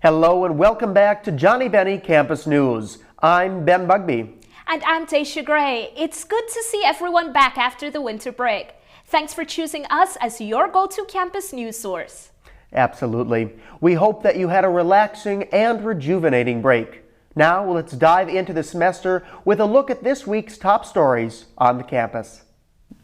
Hello and welcome back to Johnnie Bennie Campus News. I'm Ben Bugby. And I'm Daisha Gray. It's good to see everyone back after the winter break. Thanks for choosing us as your go-to campus news source. Absolutely. We hope that you had a relaxing and rejuvenating break. Now let's dive into the semester with a look at this week's top stories on the campus.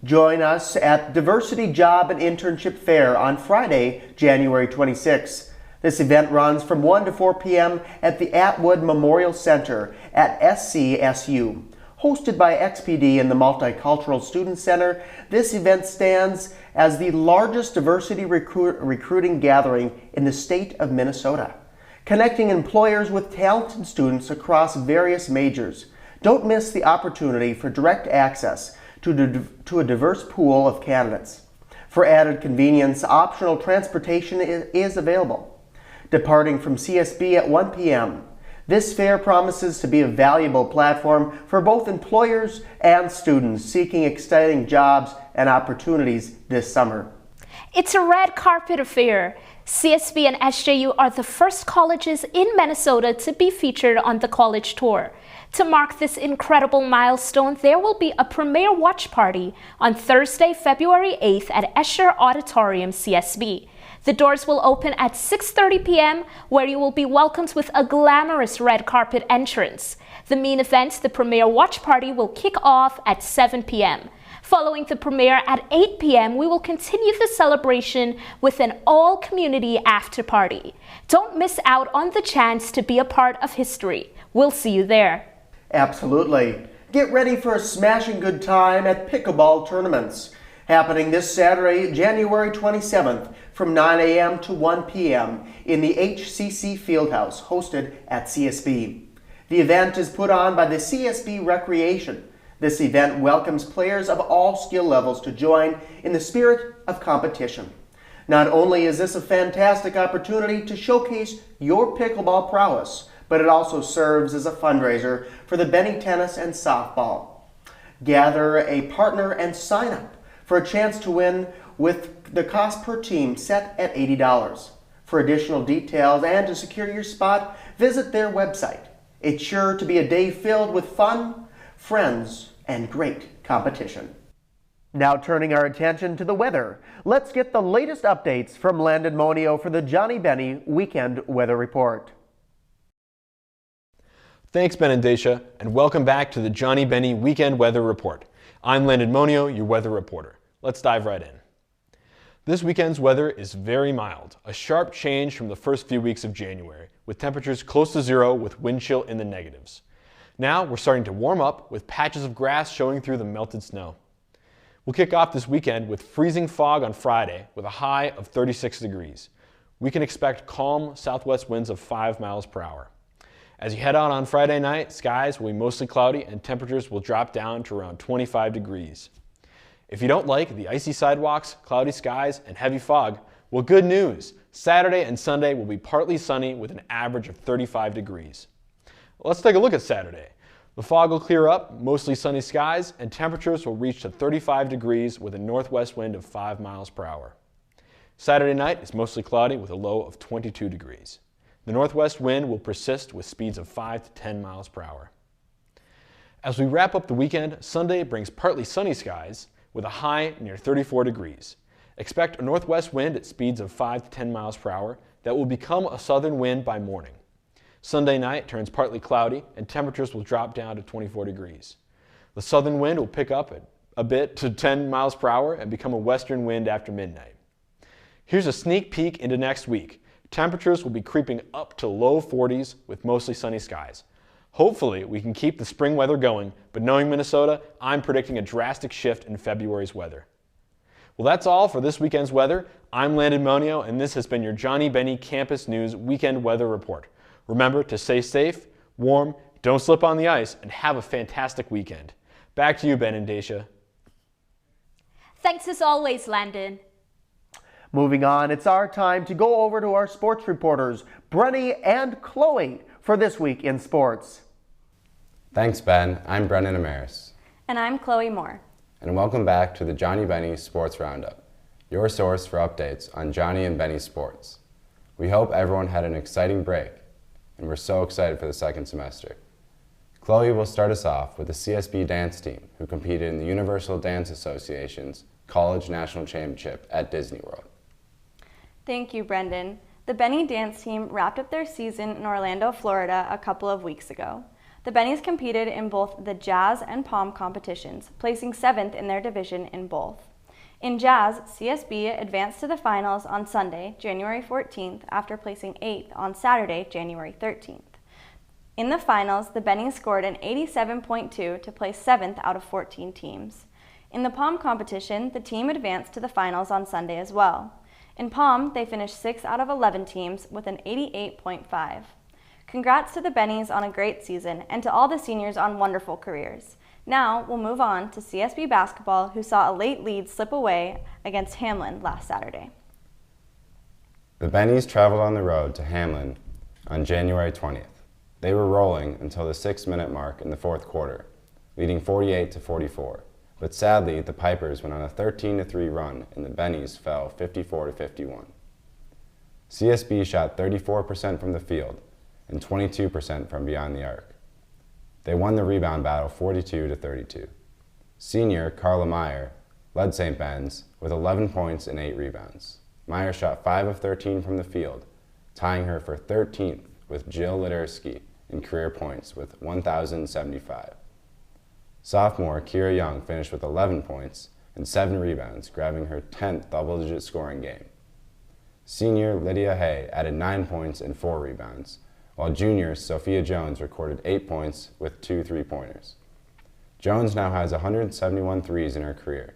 Join us at Diversity Job and Internship Fair on Friday, January 26th. This event runs from 1 to 4 p.m. at the Atwood Memorial Center at CSU. Hosted by XPD and the Multicultural Student Center, this event stands as the largest diversity recruiting gathering in the state of Minnesota, connecting employers with talented students across various majors. Don't miss the opportunity for direct access to a diverse pool of candidates. For added convenience, optional transportation is available. Departing from CSB at 1 p.m. This fair promises to be a valuable platform for both employers and students seeking exciting jobs and opportunities this summer. It's a red carpet affair. CSB and SJU are the first colleges in Minnesota to be featured on the college tour. To mark this incredible milestone, there will be a premiere watch party on Thursday, February 8th at Escher Auditorium, CSB. The doors will open at 6:30 p.m., where you will be welcomed with a glamorous red carpet entrance. The main event, the premiere watch party, will kick off at 7 p.m. Following the premiere at 8 p.m., we will continue the celebration with an all-community after-party. Don't miss out on the chance to be a part of history. We'll see you there. Absolutely. Get ready for a smashing good time at pickleball tournaments, happening this Saturday, January 27th from 9 a.m. to 1 p.m. in the HCC Fieldhouse, hosted at CSB. The event is put on by the CSB Recreation. This event welcomes players of all skill levels to join in the spirit of competition. Not only is this a fantastic opportunity to showcase your pickleball prowess, but it also serves as a fundraiser for the Bennie tennis and softball. Gather a partner and sign up for a chance to win, with the cost per team set at $80. For additional details and to secure your spot, visit their website. It's sure to be a day filled with fun, friends, and great competition. Now turning our attention to the weather, let's get the latest updates from Landon Monio for the Johnnie Bennie Weekend Weather Report. Thanks, Ben and Daisha, and welcome back to the Johnnie Bennie Weekend Weather Report. I'm Landon Monio, your weather reporter. Let's dive right in. This weekend's weather is very mild, a sharp change from the first few weeks of January, with temperatures close to zero with wind chill in the negatives. Now we're starting to warm up with patches of grass showing through the melted snow. We'll kick off this weekend with freezing fog on Friday with a high of 36 degrees. We can expect calm southwest winds of 5 miles per hour. As you head out on Friday night, skies will be mostly cloudy and temperatures will drop down to around 25 degrees. If you don't like the icy sidewalks, cloudy skies, and heavy fog, well, good news! Saturday and Sunday will be partly sunny with an average of 35 degrees. Let's take a look at Saturday. The fog will clear up, mostly sunny skies, and temperatures will reach to 35 degrees with a northwest wind of 5 miles per hour. Saturday night is mostly cloudy with a low of 22 degrees. The northwest wind will persist with speeds of 5 to 10 miles per hour. As we wrap up the weekend, Sunday brings partly sunny skies with a high near 34 degrees. Expect a northwest wind at speeds of 5 to 10 miles per hour that will become a southern wind by morning. Sunday night turns partly cloudy and temperatures will drop down to 24 degrees. The southern wind will pick up a bit to 10 miles per hour and become a western wind after midnight. Here's a sneak peek into next week. Temperatures will be creeping up to low 40s with mostly sunny skies. Hopefully, we can keep the spring weather going, but knowing Minnesota, I'm predicting a drastic shift in February's weather. Well, that's all for this weekend's weather. I'm Landon Monio, and this has been your Johnnie Bennie Campus News Weekend Weather Report. Remember to stay safe, warm, don't slip on the ice, and have a fantastic weekend. Back to you, Ben and Daisha. Thanks as always, Landon. Moving on, it's our time to go over to our sports reporters, Brenny and Chloe, for this week in sports. Thanks, Ben. I'm Brennan Amaris. And I'm Chloe Moore. And welcome back to the Johnnie Bennie Sports Roundup, your source for updates on Johnnie and Bennie sports. We hope everyone had an exciting break, and we're so excited for the second semester. Chloe will start us off with the CSB dance team, who competed in the Universal Dance Association's College National Championship at Disney World. Thank you, Brendan. The Bennie dance team wrapped up their season in Orlando, Florida a couple of weeks ago. The Bennies competed in both the Jazz and Pom competitions, placing 7th in their division in both. In Jazz, CSB advanced to the finals on Sunday, January 14th, after placing 8th on Saturday, January 13th. In the finals, the Bennies scored an 87.2 to place 7th out of 14 teams. In the Pom competition, the team advanced to the finals on Sunday as well. In Pom, they finished 6th out of 11 teams with an 88.5. Congrats to the Bennies on a great season and to all the seniors on wonderful careers. Now we'll move on to CSB basketball, who saw a late lead slip away against Hamlin last Saturday. The Bennies traveled on the road to Hamlin on January 20th. They were rolling until the 6-minute mark in the fourth quarter, leading 48-44. But sadly, the Pipers went on a 13-3 run and the Bennies fell 54-51. CSB shot 34% from the field and 22% from beyond the arc. They won the rebound battle 42-32. Senior Carla Meyer led St. Ben's with 11 points and 8 rebounds. Meyer shot 5 of 13 from the field, tying her for 13th with Jill Lidersky in career points with 1,075. Sophomore Kira Young finished with 11 points and 7 rebounds, grabbing her 10th double-digit scoring game. Senior Lydia Hay added 9 points and 4 rebounds, while junior Sophia Jones recorded 8 points with 2 3-pointers. Jones now has 171 threes in her career.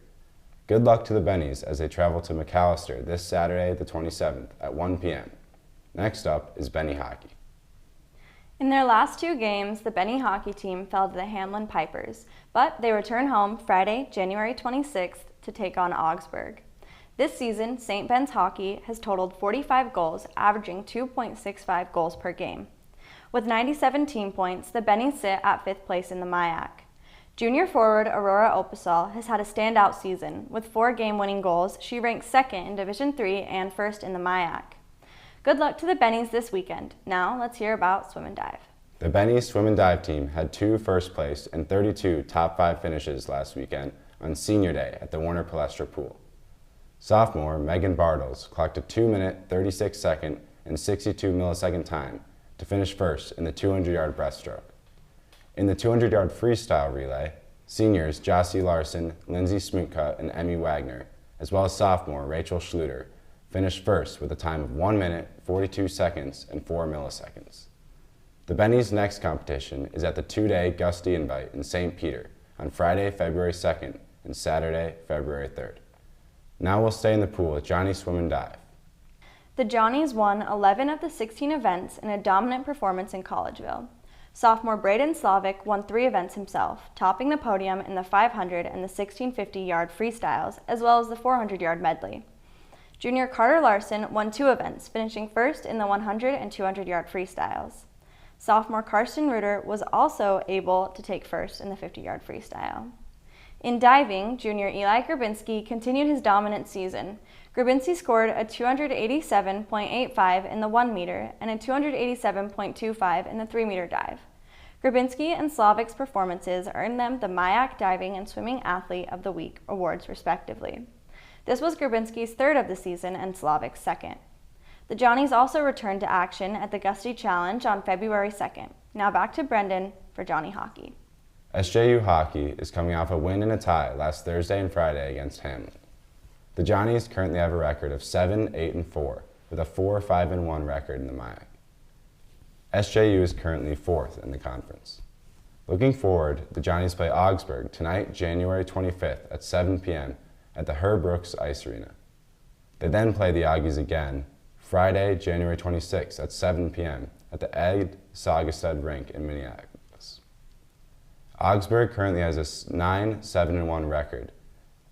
Good luck to the Bennies as they travel to McAllister this Saturday the 27th at 1 p.m. Next up is Bennie hockey. In their last 2 games, the Bennie hockey team fell to the Hamlin Pipers, but they return home Friday, January 26th to take on Augsburg. This season, St. Ben's hockey has totaled 45 goals, averaging 2.65 goals per game. With 97 team points, the Bennies sit at 5th place in the MIAC. Junior forward Aurora Opasol has had a standout season. With 4 game-winning goals, she ranks 2nd in Division III and 1st in the MIAC. Good luck to the Bennies this weekend. Now let's hear about swim and dive. The Bennies swim and dive team had 2 first place and 32 top 5 finishes last weekend on Senior Day at the Warner Palestra Pool. Sophomore Megan Bartles clocked a 2-minute, 36-second, and 62-millisecond time to finish first in the 200-yard breaststroke. In the 200-yard freestyle relay, seniors Jossie Larson, Lindsay Smutka, and Emmy Wagner, as well as sophomore Rachel Schluter, finished first with a time of 1 minute, 42 seconds, and 4 milliseconds. The Bennies' next competition is at the 2-day Gusty Invite in St. Peter on Friday, February 2nd and Saturday, February 3rd. Now we'll stay in the pool with Johnnie Swim and Dive. The Johnnies won 11 of the 16 events in a dominant performance in Collegeville. Sophomore Braden Slavic won 3 events himself, topping the podium in the 500 and the 1650-yard freestyles, as well as the 400-yard medley. Junior Carter Larson won 2 events, finishing first in the 100 and 200-yard freestyles. Sophomore Karsten Reuter was also able to take first in the 50-yard freestyle. In diving, junior Eli Grabinski continued his dominant season. Grabinski scored a 287.85 in the 1 meter and a 287.25 in the 3 meter dive. Grabinski and Slavic's performances earned them the MIAC Diving and Swimming Athlete of the Week awards respectively. This was Grabinski's 3rd of the season and Slavic's 2nd. The Johnnies also returned to action at the Gusty Challenge on February 2nd. Now back to Brendan for Johnnie hockey. SJU hockey is coming off a win and a tie last Thursday and Friday against Hamlin. The Johnnies currently have a record of 7-8-4 with a 4-5-1 record in the MIAC. SJU is currently 4th in the conference. Looking forward, the Johnnies play Augsburg tonight, January 25th at 7 p.m. at the Herb Brooks Ice Arena. They then play the Aggies again Friday, January 26th at 7 p.m. at the Ed Saugestad Rink in Minneapolis. Augsburg currently has a 9-7-1 record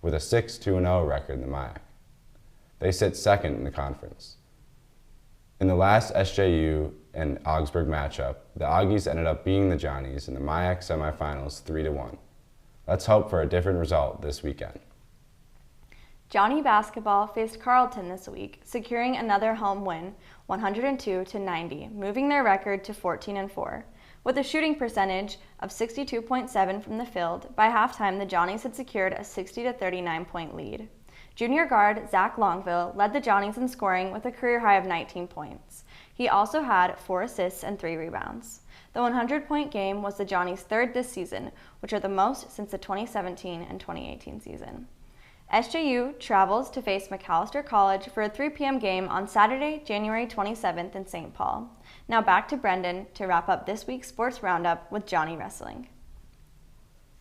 with a 6-2-0 record in the MIAC. They sit 2nd in the conference. In the last SJU and Augsburg matchup, the Aggies ended up beating the Johnnies in the MIAC semifinals 3-1. Let's hope for a different result this weekend. Johnnie basketball faced Carleton this week, securing another home win, 102-90, moving their record to 14-4. With a shooting percentage of 62.7 from the field, by halftime the Johnnies had secured a 60-39-point lead. Junior guard Zach Longville led the Johnnies in scoring with a career high of 19 points. He also had 4 assists and 3 rebounds. The 100-point game was the Johnnies' third this season, which are the most since the 2017 and 2018 season. SJU travels to face Macalester College for a 3 p.m. game on Saturday, January 27th in St. Paul. Now back to Brendan to wrap up this week's sports roundup with Johnnie Wrestling.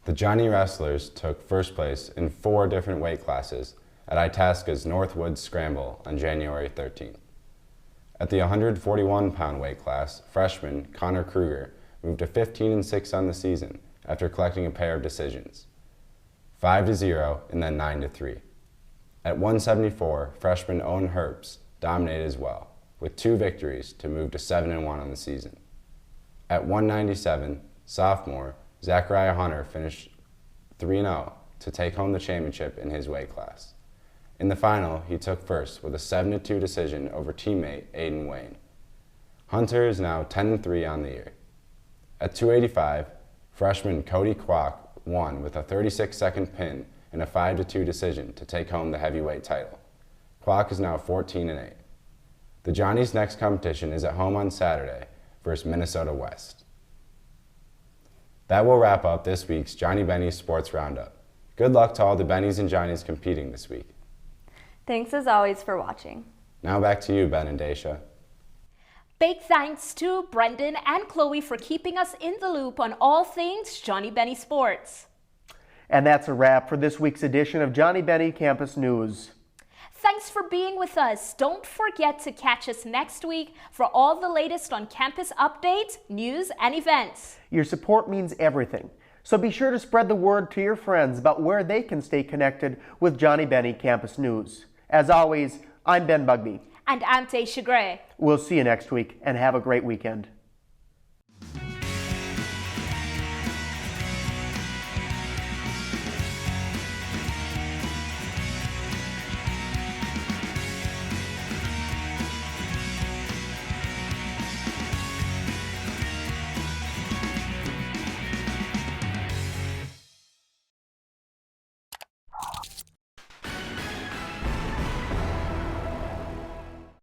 The Johnnie Wrestlers took first place in 4 different weight classes at Itasca's Northwoods Scramble on January 13th. At the 141-pound weight class, freshman Connor Kruger moved to 15-6 on the season after collecting a pair of decisions, 5-0 and then 9-3. At 174, freshman Owen Herbst dominated as well, with 2 victories to move to 7-1 on the season. At 197, sophomore Zachariah Hunter finished 3-0 to take home the championship in his weight class. In the final, he took first with a 7-2 decision over teammate Aiden Wayne. Hunter is now 10-3 on the year. At 285, freshman Cody Kwok won with a 36-second pin and a 5-2 decision to take home the heavyweight title. Kwok is now 14-8. The Johnnies' next competition is at home on Saturday versus Minnesota West. That will wrap up this week's Johnnie Bennie Sports Roundup. Good luck to all the Bennies and Johnnies competing this week. Thanks as always for watching. Now back to you, Ben and Daisha. Big thanks to Brendan and Chloe for keeping us in the loop on all things Johnnie Bennie sports. And that's a wrap for this week's edition of Johnnie Bennie Campus News. Thanks for being with us. Don't forget to catch us next week for all the latest on campus updates, news, and events. Your support means everything, so be sure to spread the word to your friends about where they can stay connected with Johnnie Bennie Campus News. As always, I'm Ben Bugby. And I'm Daisha Gray. We'll see you next week, and have a great weekend.